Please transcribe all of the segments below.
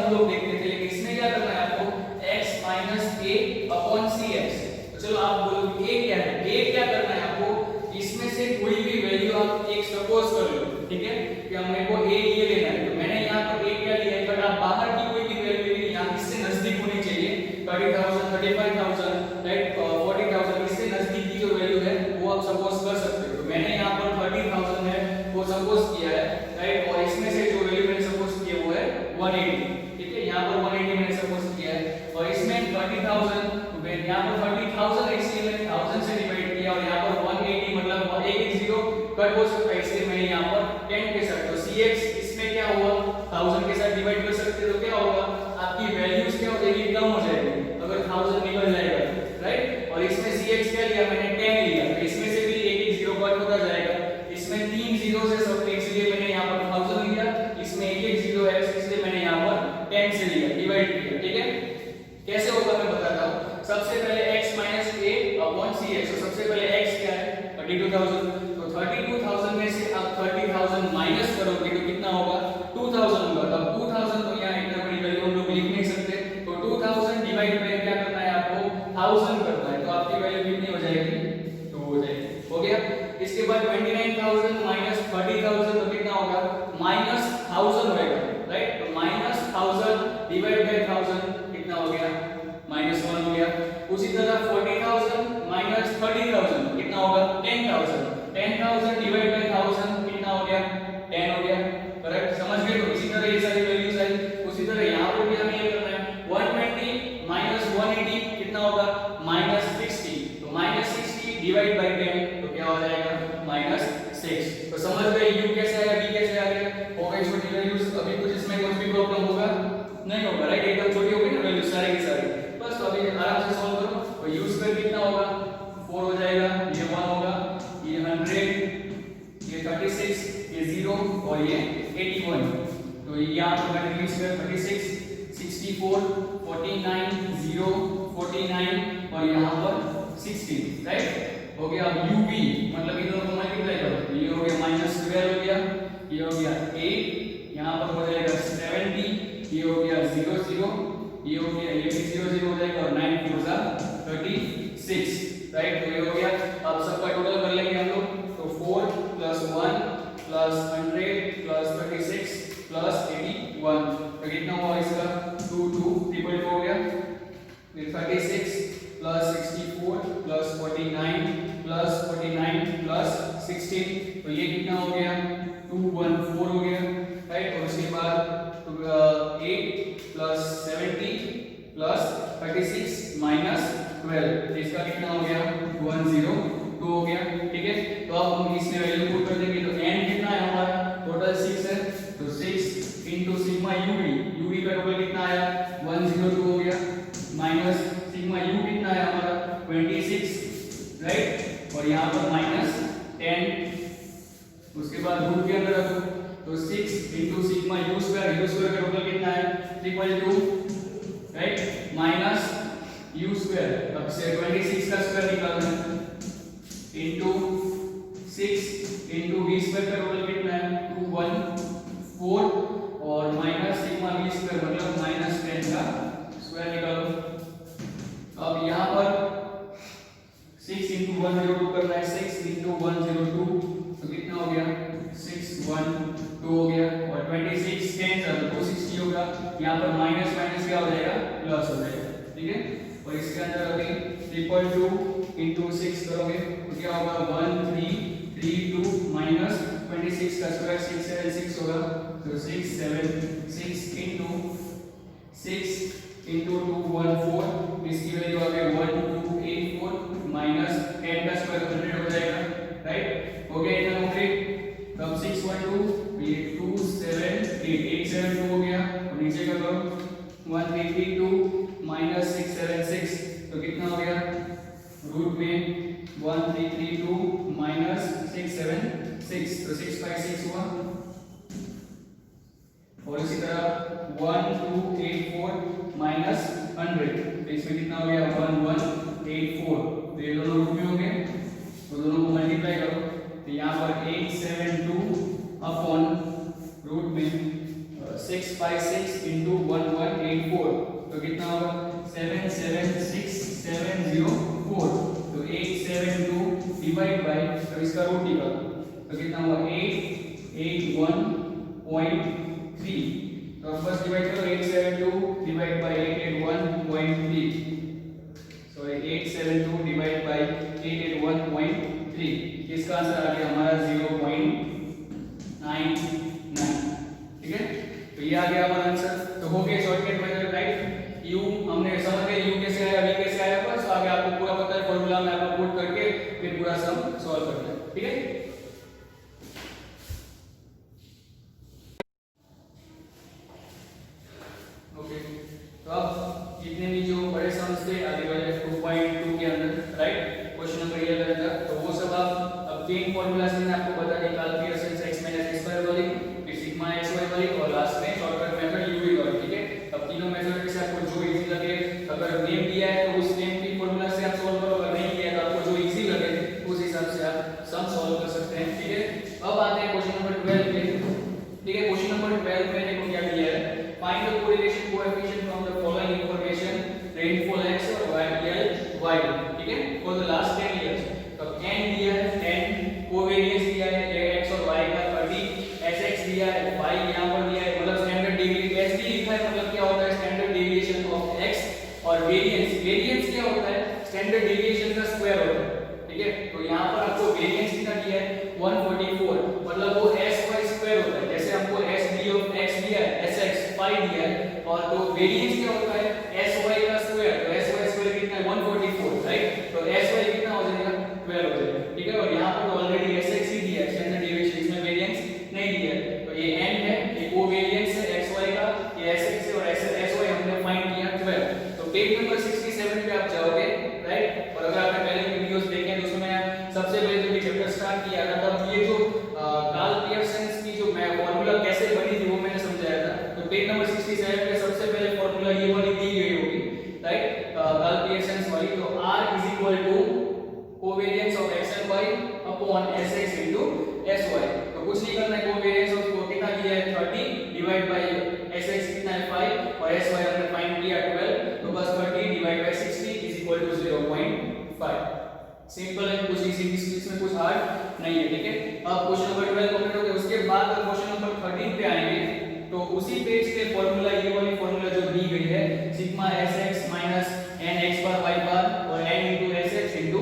हम लोग देखते थे, लेकिन इसमें क्या करना है आपको, x माइनस ए अपॉन सी एक्स। तो चलो आप बोलो a क्या है, a क्या करना है आपको, इसमें से कोई भी वैल्यू आप एक सपोज कर लो, ठीक है, कि मेरे को a ये लेना है, तो मैंने यहाँ पर a क्या लिया है, बट आप बाहर की कोई भी वैल्यू लेंगे यहाँ इससे नजदीक होनी चाहिए, 30,000 35,000 राइट 40,000, इससे नजदीक की जो वैल्यू है वो आप सपोज कर सकते हो। तो मैंने यहाँ पर 30,000 है वो सपोज किया है राइट, और इसमें से जो वैल्यू मैंने सपोज की है वो है 180, ठीक है, यहाँ पर 180 मैंने सपोज किया है, और इसमें 30,000, तो यहाँ पर 30,000 इसलिए मैंने 1000 से डिवाइड किया, और यहाँ पर 180 मतलब 180 कट हो सकता है, इसलिए मैंने यहाँ पर 10 के साथ, तो cx इसमें क्या हुआ 1000 के साथ डिवाइड कर सकते हो, तो क्या होगा आपकी वैल्यूज क्या हो जाएगी, कम हो जाएगी अगर 1000 निकल जाएगा राइट, और इसमें cx क्या लिया मैंने 10 लिया, तो इसमें से भी एक एक जीरो कट होता जाएगा, इसमें 3 जीरो से सब, इसलिए मैंने यहाँ पर 1000 लिया, इसमें एक एक जीरो है इसलिए मैंने यहाँ पर 10 से लिया, डिवाइड किया, ठीक है। कैसे होगा मैं बताता हूँ। सबसे पहले x minus a upon cx, तो सबसे पहले x क्या है 32,000, तो 32,000 में से आप 30,000 माइनस करोगे तो कितना होगा 2,000 होगा, तब 2,000 तो यहाँ इतना बड़ी वैल्यू हम लोग लिख नहीं सकते, तो 2,000 डिवाइड में क्या करना है आपको 1000 करना है, तो आपकी वैल्यू कितनी हो जाएगी 2 हो जाएगी, हो गया। इसके बाद 29,000 माइनस 30,000 तो कितना होगा माइनस 1000 होएगा राइट, तो माइनस 1000 डिवाइड बाय 1000 कितना हो गया -1 हो गया। उसी तरह 40,000 माइनस 30,000 कितना होगा 10,000, 10,000 डिवाइड बाय 1000 कितना हो गया 10 हो गया, करेक्ट, समझ गए। तो इसी तरह ये सारी वैल्यूज आई, उसी तरह यहाँ पर भी हमें ये करना है 120 माइनस 180 कितना होगा -60, तो -60 डिवाइड बाय 10 तो क्या हो जाएगा -6। तो समझ गए u कैसे आया v कैसे आ गया, हो गई छोटी वैल्यूज। अभी कुछ इसमें कुछ भी प्रॉब्लम होगा नहीं होगा राइट, एकदम छोटी हो गई ना वैल्यू सारी की सारी, बस तो अभी आराम से सॉल्व करो। तो u स्क्वायर कितना होगा 4 हो जाएगा, ये 1 होगा, ये 100, ये 36, ये 0 और ये 81, तो यहाँ पर मैंने u स्क्वायर 36 64 49 0 49 और यहाँ पर 16 राइट, हो गया। अब uv मतलब इन दोनों को मल्टीप्लाई करो, ये हो गया -12 हो गया, ये हो गया 8, यहाँ पर हो जाएगा 70, ये हो गया 0 0, ये हो गया, ये भी 0 0 हो जाएगा, और 9 4 36 राइट, तो ये हो गया। अब सबका टोटल कर लेंगे हम लोग, तो 4 + 1 + 100 + 36 + 81, तो कितना हुआ इसका 2 2 2 हो गया, फिर 36 + 64 + 49 + 49 + 16, तो ये कितना हो गया 214 हो गया राइट, और उसके बाद 8 + 70 + 36 - 12, तो इसका कितना हो गया 102 हो गया, ठीक है। तो अब हम इसमें वैल्यू पुट कर देंगे, तो n कितना है हमारा टोटल 6 है, तो 6 * सिग्मा uv का टोटल कितना आया 102 हो गया, माइनस सिग्मा u कितना है हमारा 26 राइट, और यहाँ पर -10, उसके बाद रूट के अंदर रखो, तो 6 * सिग्मा u स्क्वायर का टोटल कितना है = राइट माइनस u स्क्वायर, अब से 26 का स्क्वायर निकालना है, इनटू 6 * v स्क्वायर का टोटल कितना है 214, और माइनस सिग्मा v स्क्वायर मतलब -10 का स्क्वायर निकालो। अब यहाँ पर 6 * 102 करना है, 6 * 102 तो कितना हो गया 612 हो गया, और 26 कैंसिल तो 260 होगा, यहाँ पर माइनस माइनस क्या हो जाएगा प्लस हो जाएगा, ठीक है। और इसके अंदर अभी 222 * 6 करोगे तो क्या होगा 1332 माइनस 26 का स्क्वायर 676 होगा, तो 676 * 6 * 214, इसकी वैल्यू आ गई 1284 माइनस 10 का स्क्वायर 100 हो जाएगा राइट, हो गया इतना कंप्लीट। तब 612 ये 278 872 हो गया, और नीचे का करो 182 माइनस 676 तो कितना हो गया रूट में 1332 माइनस 676 तो 656 हुआ, और इसी तरह 1284 माइनस 100 तो इसमें कितना हो गया 1184, तो ये दोनों रूट में होंगे, तो दोनों को मल्टीप्लाई करो, तो यहाँ पर 872 अपॉन रूट में 6 656 into 1184 तो कितना होगा 776704 तो 872 डिवाइड बाय तो इसका रूट निकालो तो कितना हुआ 881.3 तो फर्स्ट डिवाइड करो 872 divide by 881.3 so 872 divide by 881.3 इसका आंसर आ गया हमारा 0.99 ठीक है तो ये आ गया हमारा आंसर तो हो गया शॉर्टकट मेथड राइट u हमने समझ गए u कैसे आया v कैसे आया बस आगे आपको पूरा पता है फॉर्मूला में आपको पुट करके फिर पूरा सम सॉल्व करना है ठीक है ओके तो अब जितने भी जो बड़े सम्स थे आगे वाले 2.2 के अंदर राइट क्वेश्चन नंबर 11 था तो वो सब आप अब तीन फॉर्मूलाज मैंने आपको बता दिया काल पियर्सन x - x² वाली फिर सिग्मा xy वाली और लास्ट में शॉर्टकट मेथड u वाली ठीक है अब तीनों मेथड में से आपको जो इजी लगे अगर नेम दिया है तो उस नेम की फॉर्मूला से आप सॉल्व करो अगर नहीं दिया है तो आपको जो इजी लगे उस हिसाब से आप सम सॉल्व कर सकते हैं ठीक है अब आते हैं क्वेश्चन नंबर 12 पे ठीक है क्वेश्चन नंबर 12 में देखो क्या दिया है find the correlation coefficient from the following information rainfall x और YL y ठीक है फॉर द लास्ट 10 इयर्स तो n दिया है 10 कोवेरिएंस दिया है x और y का 30 sx दिया है y यहां पर दिया है मतलब स्टैंडर्ड डेविएशन s भी लिखा है मतलब क्या होता है स्टैंडर्ड डेविएशन ऑफ x और वेरिएंस क्या होता है स्टैंडर्ड डेविएशन का स्क्वायर होता है ठीक है तो यहां पर आपको वेरिएंस कितना दिया है 144 मतलब वो sy स्क्वायर होता है जैसे हमको sd ऑफ x दिया है sx 5 दिया है और तो वेरिएंस क्या होता है sy का स्क्वायर तो sy स्क्वायर कितना है 144 राइट तो sy कितना हो जाएगा 12 हो जाएगा ठीक है और यहां पर ऑलरेडी sx ही दिया है स्टैंडर्ड डेविएशन इसमें वेरिएंस नहीं दिया है तो ये n है ये कोवेरिएंस है xy का ये sx है और sy हमने फाइंड किया 12 तो पेज नंबर 67 पे आप जाओगे राइट और अगर आपने पहले की वीडियोस देखे हैं तो उसमें सबसे पहले जो चैप्टर स्टार्ट किया था तब ये जो कार्ल पियर्सन की जो मैं फार्मूला कैसे बनी थी वो मैंने समझाया था तो पेज नंबर 67 पे सबसे पहले फार्मूला ये वाली दी गई होगी राइट कार्ल पियर्सन वाली तो r covariance of x and y upon sx sy तो कुछ नहीं करना है कोवेरिएंस ऑफ को कितना दिया है 30 डिवाइड बाय sx कितना है 5 और sy हमने फाइंड किया 12 तो बस 30 डिवाइड बाय 60 0.5 सिंपल है कुछ इसी इसमें कुछ हार्ड नहीं है ठीक है अब क्वेश्चन नंबर 12 कंप्लीट हो गया उसके बाद क्वेश्चन नंबर 13 पे आएंगे तो उसी पेज पे फार्मूला ये वाली फार्मूला जो दी गई है sigma sx minus n x बार y बार और n into sx into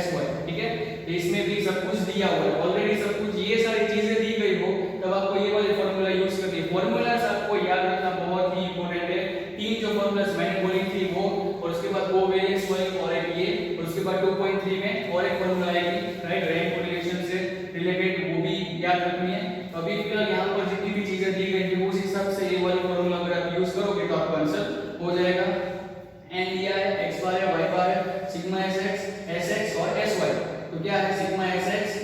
sy ठीक है तो इसमें भी सब कुछ दिया हुआ है ऑलरेडी सब कुछ ये सारी चीजें दी गई हो तब आपको ये वाली फार्मूला यूज करनी है फार्मूलास आपको याद रखना बहुत ही इंपॉर्टेंट है तीन जो फार्मूलास मैंने बोली थी वो और उसके बाद कोवेरिएंस वाली और एक ये और उसके बाद 2.3 में और एक फार्मूला आएगी राइट रेन कोरिलेशन से रिलेटेड वो भी याद रखनी है अभी फिलहाल यहां पर जितनी भी चीजें दी गई थी उस हिसाब से ये वाली फार्मूला अगर आप यूज करोगे तो आपका आंसर हो जाएगा n दिया है x बार है y बार है सिग्मा sx और sy तो क्या है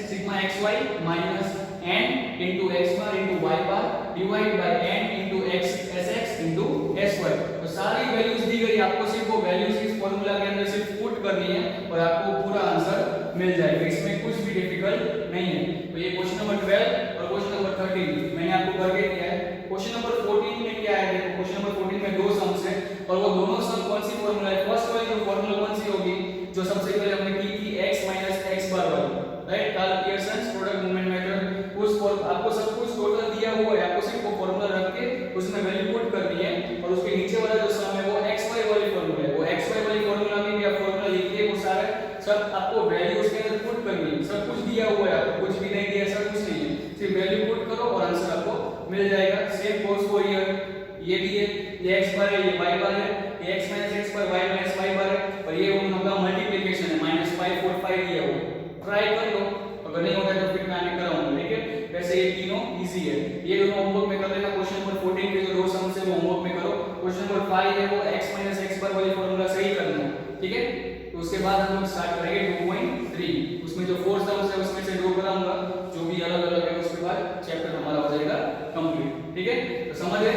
sigma xy minus n into x bar into y bar divide by n into sx into sy तो सारी वैल्यूज दी गई आपको सिर्फ वो वैल्यूज इस फार्मूला के अंदर सिर्फ पुट करनी है और आपको पूरा आंसर मिल जाएगा इसमें कुछ भी डिफिकल्ट नहीं है तो ये क्वेश्चन नंबर 12 और क्वेश्चन नंबर 13 मैंने आपको करके दिया है क्वेश्चन नंबर 14 में क्या है देखो क्वेश्चन नंबर 14 में दो सम्स हैं और वो दोनों सम कौन सी फार्मूला है फर्स्ट वाली जो फार्मूला कौन सी होगी जो सबसे पहले हमने की थी x - x बार वाली right Karl Pearson product movement method उस आपको सब कुछ टोटल दिया हुआ है आपको सिर्फ वो फार्मूला रख के उसमें वैल्यू पुट करनी है और उसके नीचे वाला जो सम है वो xy वाली फार्मूला है वो xy वाली फार्मूला में भी आप फार्मूला लिखिए वो सारा सब आपको वैल्यू उसके अंदर पुट करनी है सब कुछ दिया हुआ है आपको कुछ भी नहीं दिया सब कुछ नहीं है सिर्फ वैल्यू पुट करो और आंसर आपको मिल जाएगा सेम कोर्स फॉर ये भी है ये x बार है ये y बार है ये x - x बार y - y बार है और ये उन लोगों का मल्टीप्लिकेशन है -5 4 5 दिया हुआ ट्राई कर लो अगर नहीं होता तो फिर मैं आगे कराऊंगा ठीक है वैसे ये तीनों इजी है ये दोनों होमवर्क में कर लेना क्वेश्चन नंबर 14 के जो दो सम्स है वो होमवर्क में करो क्वेश्चन नंबर 5 है वो x - x बार वाली फार्मूला सही करना है ठीक है तो उसके बाद हम लोग स्टार्ट करेंगे 2.3 उसमें जो 4 सम्स है उसमें से दो कराऊंगा जो भी अलग अलग है उसके बाद चैप्टर हमारा हो जाएगा कंप्लीट ठीक है तो समझ गए